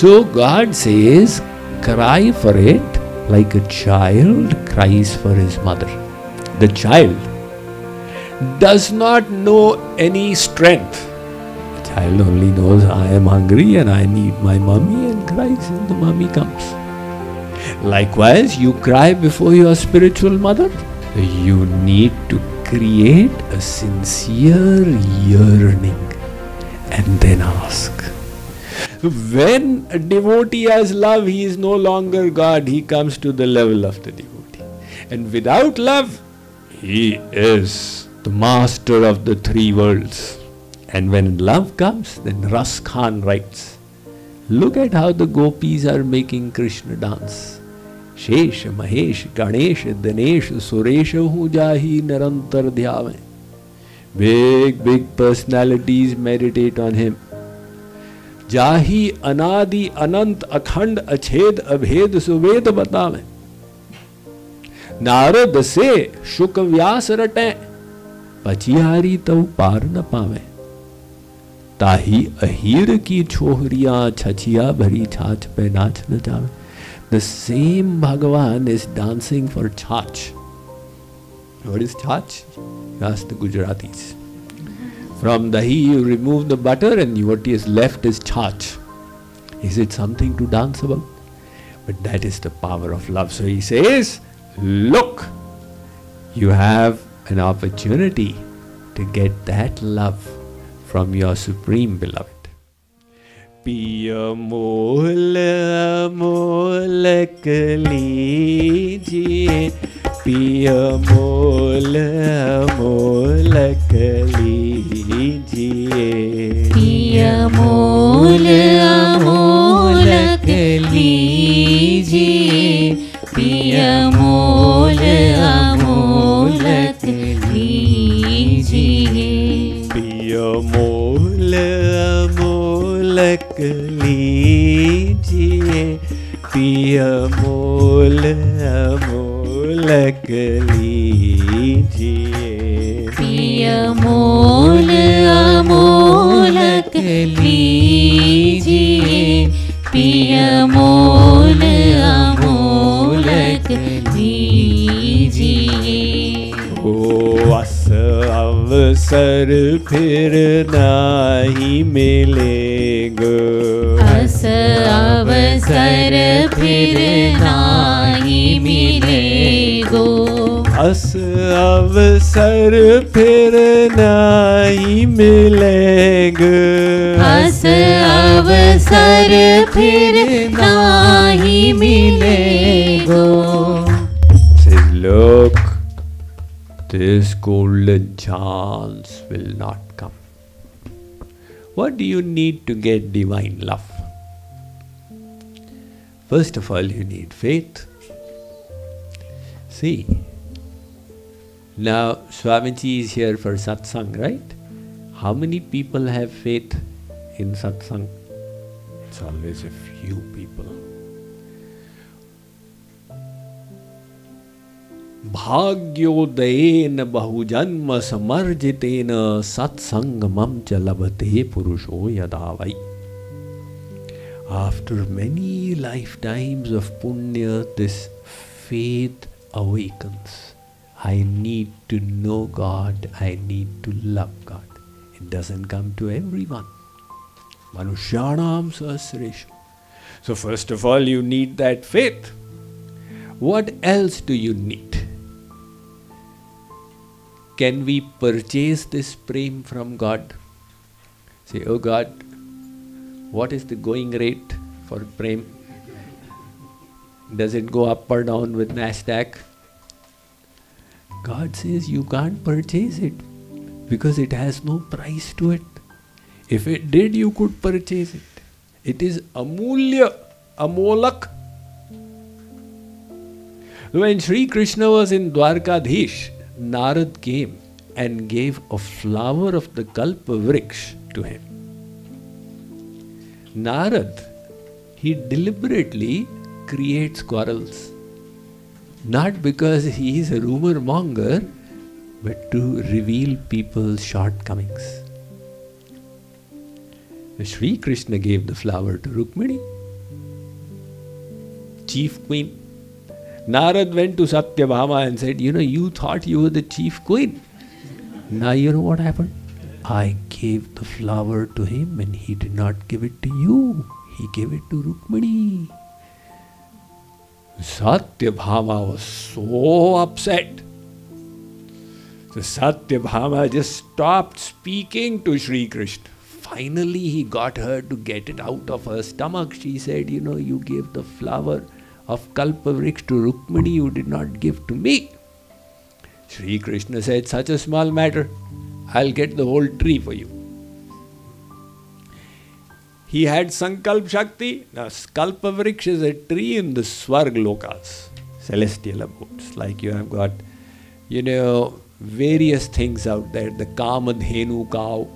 So God says, cry for it like a child cries for his mother. The child does not know any strength. The child only knows, I am hungry and I need my mommy, and cries and the mommy comes. Likewise, you cry before your spiritual mother. You need to create a sincere yearning and then ask. When a devotee has love, he is no longer God. He comes to the level of the devotee. And without love, he is the master of the three worlds. And when love comes, then Ras Khan writes, look at how the gopis are making Krishna dance. Shesh, Mahesh, Ganesh, Dinesh, Suresh, hu jahi narantar dhyave. Big personalities meditate on him. Jahi anadi anant akhand ached abhed suved batave. Narad se shuk vyas rate, pachihari tav par na pave. Tahi ahir ki chohriyan chachiya bhari chach pe nach na jave. The same Bhagavan is dancing for chach. What is chach? You ask the Gujaratis. From dahi you remove the butter and what is left is chach. Is it something to dance about? But that is the power of love. So he says, look, you have an opportunity to get that love from your Supreme Beloved. पिया मोल मोलक लीजिए, पिया मोल मोलक लीजिए, पिया मोल मोलक लीजिए, पिया मोल मोलक लीजिए, पिया मोल मोलक लीजिए, पिया मोल मोलक लीजिए, पिया मोल मोलक लीजिए, पिया मोल मोलक लीजिए। ओ अस अवसर फिर नाही मिलेगा, अस अवसर फिर नाही मिलेगो, अस अवसर फिर नाही मिलेगा, अस अवसर फिर नाही मिलेगो। Says, look, this golden chance will not come. What do you need to get divine love? First of all, you need faith. See, now Swamiji is here for satsang, right? How many people have faith in satsang? It's always a few people. भाग्योदयेन बहुजन्म समर्जितेन सत्संगमं च लभते पुरुषो यदा वै. After many lifetimes of punya, this faith awakens. I need to know God, I need to love God. It doesn't come to everyone. Manushyanam sahasreshu. So first of all, you need that faith. What else do you need? Can we purchase this prem from God? Say, oh God, what is the going rate for prem? Does it go up or down with NASDAQ? God says you can't purchase it because it has no price to it. If it did, you could purchase it. It is amulya, amolak. When Sri Krishna was in Dwarkadhish, Narad came and gave a flower of the Kalpa Vriksh to him. Narad, he deliberately creates quarrels. Not because he is a rumor monger, but to reveal people's shortcomings. Sri Krishna gave the flower to Rukmini. chief queen. Narad went to Satyabhama and said, you thought you were the chief queen. Now you know what happened? I gave the flower to him and he did not give it to you. He gave it to Rukmini. Satyabhama was so upset. So Satyabhama just stopped speaking to Sri Krishna. Finally he got her to get it out of her stomach. She said, you gave the flower of Kalpavriksha to Rukmini, you did not give to me. Sri Krishna said, such a small matter, I'll get the whole tree for you. He had Sankalp Shakti. Now Kalpavriksha is a tree in the Swarg Lokas, celestial abodes. Like you have got, various things out there. The Kamadhenu cow,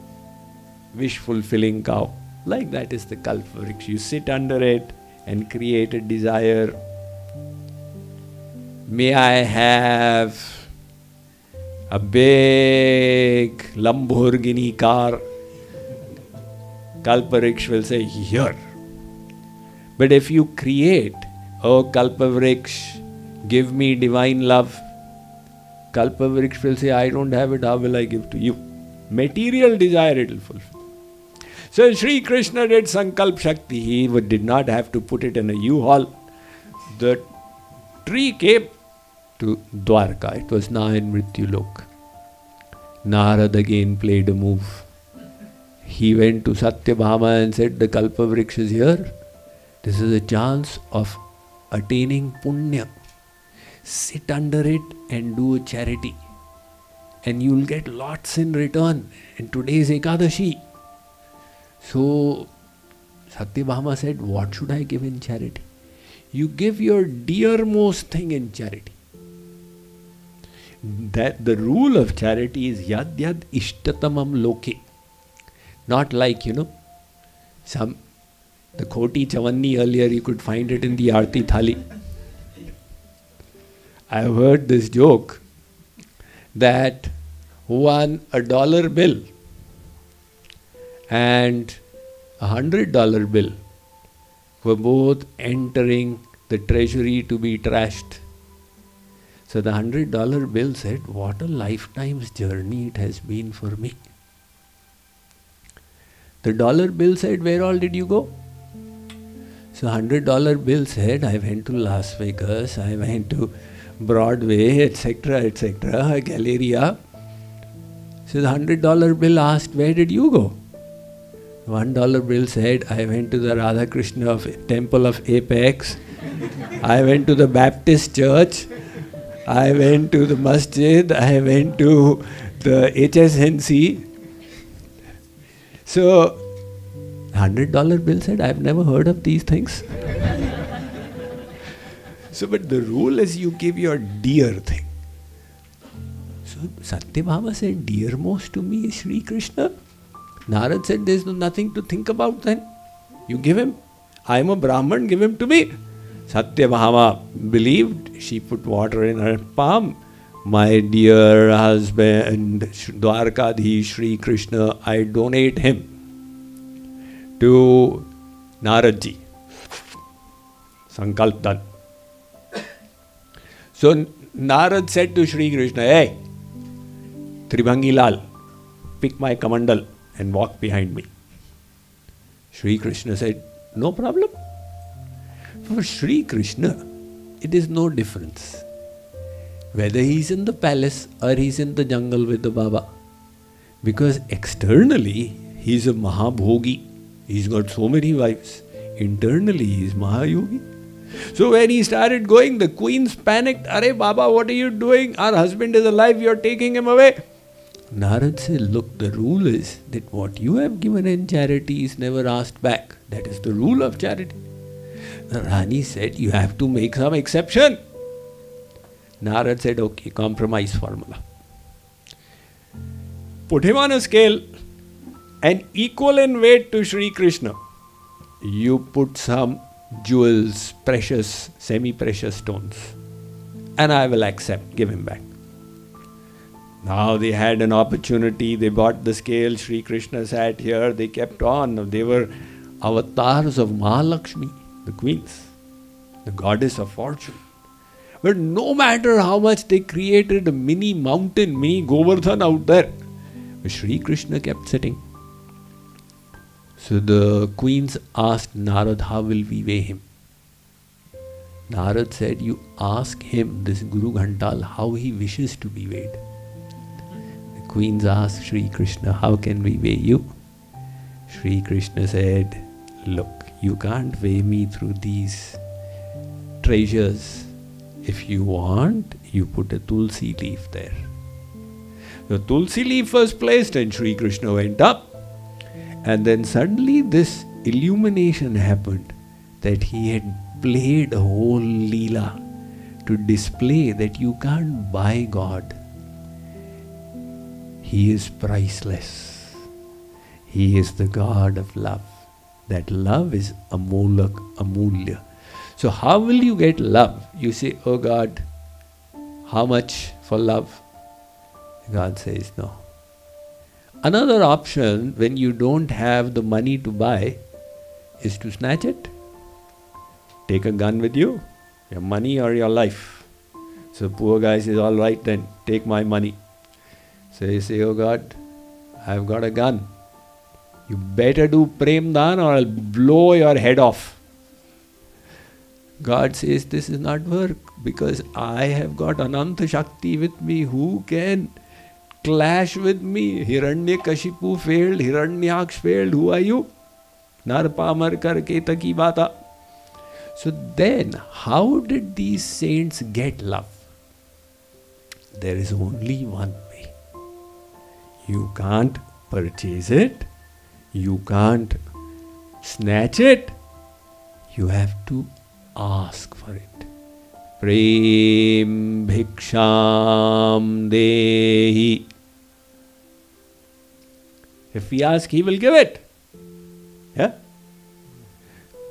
wish-fulfilling cow. Like that is the Kalpavriksha. You sit under it and create a desire. May I have a big Lamborghini car? Kalpavriksha will say, here. But if you create, oh Kalpavriksha, give me divine love, Kalpavriksha will say, I don't have it, how will I give to you? Material desire it will fulfill. So Sri Krishna did Sankalp Shakti. He did not have to put it in a U-Haul. The tree came to Dwarka. It was now in Mrityulok. Narad again played a move. He went to Satyabhama and said, the Kalpavriksha is here. This is a chance of attaining punya. Sit under it and do a charity. And you will get lots in return. And today is Ekadashi. So Satyabhama said, what should I give in charity? You give your dearmost thing in charity. That the rule of charity is yad yad ishtatamam loke. Not like, the Khoti Chavanni earlier, you could find it in the Aarti Thali. I've heard this joke that a dollar bill and $100 bill were both entering the treasury to be trashed. So the $100 bill said, what a lifetime's journey it has been for me. The dollar bill said, where all did you go? So $100 bill said, I went to Las Vegas, I went to Broadway, etc., Galleria. So the $100 bill asked, where did you go? $1 bill said, I went to the Radha Krishna temple of Apex, I went to the Baptist church, I went to the masjid, I went to the HSNC. So, $100 bill said, I've never heard of these things. So, but the rule is you give your dear thing. So, Satyabhama said, dearmost to me is Sri Krishna. Narad said, there's nothing to think about then. You give him. I am a Brahman, give him to me. Satyabhama believed. She put water in her palm. My dear husband, Dwarkadhish Sri Krishna, I donate him to Naradji. Sankalp done. So Narad said to Sri Krishna, hey, Tribhangi Lal, pick my kamandal and walk behind me. Sri Krishna said, no problem. For Sri Krishna, it is no difference whether he is in the palace or he is in the jungle with the Baba. Because externally, he is a Mahabhogi. He's got so many wives. Internally, he is Mahayogi. So when he started going, the queens panicked. Arey Baba, what are you doing? Our husband is alive, you are taking him away. Narad said, look, the rule is that what you have given in charity is never asked back. That is the rule of charity. The Rani said, you have to make some exception. Narad said, okay, compromise formula. Put him on a scale and equal in weight to Sri Krishna. You put some jewels, precious, semi-precious stones, and I will accept, give him back. Now they had an opportunity, they bought the scale, Sri Krishna sat here, they kept on. They were avatars of Mahalakshmi, the queens. the goddess of fortune. But no matter how much they created a mini mountain, mini Govardhan out there, Sri Krishna kept sitting. So the queens asked Narad, how will we weigh him? Narad said, you ask him, this Guru Ghantal, how he wishes to be weighed. The queens asked Sri Krishna, how can we weigh you? Sri Krishna said, look, you can't weigh me through these treasures. If you want, you put a tulsi leaf there. The tulsi leaf was placed and Sri Krishna went up. And then suddenly this illumination happened that he had played a whole Leela to display that you can't buy God. He is priceless. He is the God of love. That love is amulya. So how will you get love? You say, oh God, how much for love? God says, no. Another option when you don't have the money to buy is to snatch it. Take a gun with you, your money or your life. So poor guy says, all right then, take my money. So you say, oh God, I've got a gun. You better do prem dan or I'll blow your head off. God says, this is not work because I have got Ananta Shakti with me. Who can clash with me? Hiranyakashipu failed, Hiranyaksh failed. Who are you? Narpamar karke taki bata. So then, how did these saints get love? There is only one way. You can't purchase it. You can't snatch it. You have to ask for it. Prem bhiksham dehi. If we ask, he will give it. Yeah?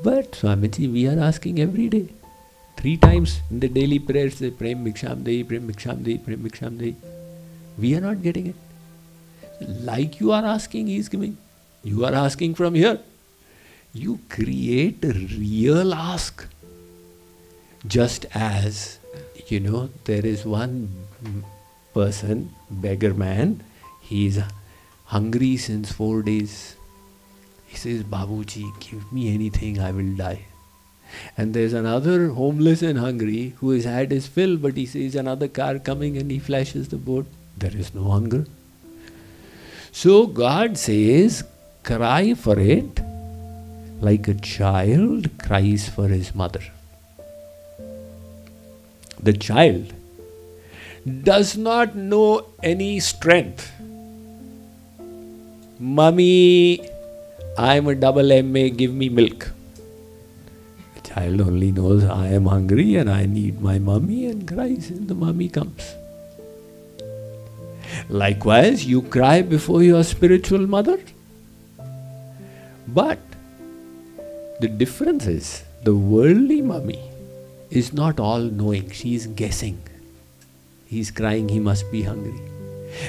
But Swamiji, we are asking every day. 3 times in the daily prayers, say Prem bhiksham dehi, Prem bhiksham dehi, Prem bhiksham dehi. We are not getting it. Like you are asking, he is giving. You are asking from here. You create a real ask. Just as, there is one person, beggar man, he is hungry since 4 days. He says, Babuji, give me anything, I will die. And there's another homeless and hungry who has had his fill, but he sees another car coming and he flashes the board. There is no hunger. So God says, cry for it like a child cries for his mother. The child does not know any strength. Mummy, I'm a double MA, give me milk. The child only knows I am hungry and I need my mummy and cries and the mummy comes. Likewise, you cry before your spiritual mother. But the difference is, the worldly mummy is not all-knowing, she is guessing. He's crying, he must be hungry.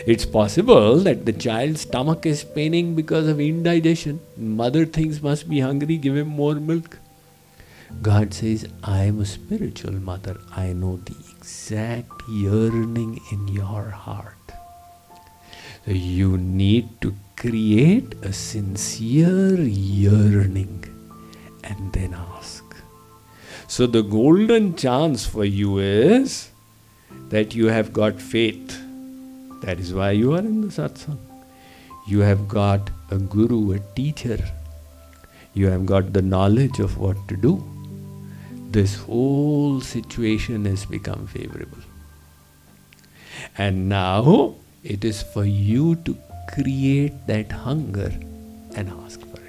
It's possible that the child's stomach is paining because of indigestion. Mother thinks must be hungry, give him more milk. God says, I am a spiritual mother. I know the exact yearning in your heart. So you need to create a sincere yearning and then ask. So the golden chance for you is that you have got faith. That is why you are in the satsang. You have got a guru, a teacher. You have got the knowledge of what to do. This whole situation has become favorable. And now it is for you to create that hunger and ask for it.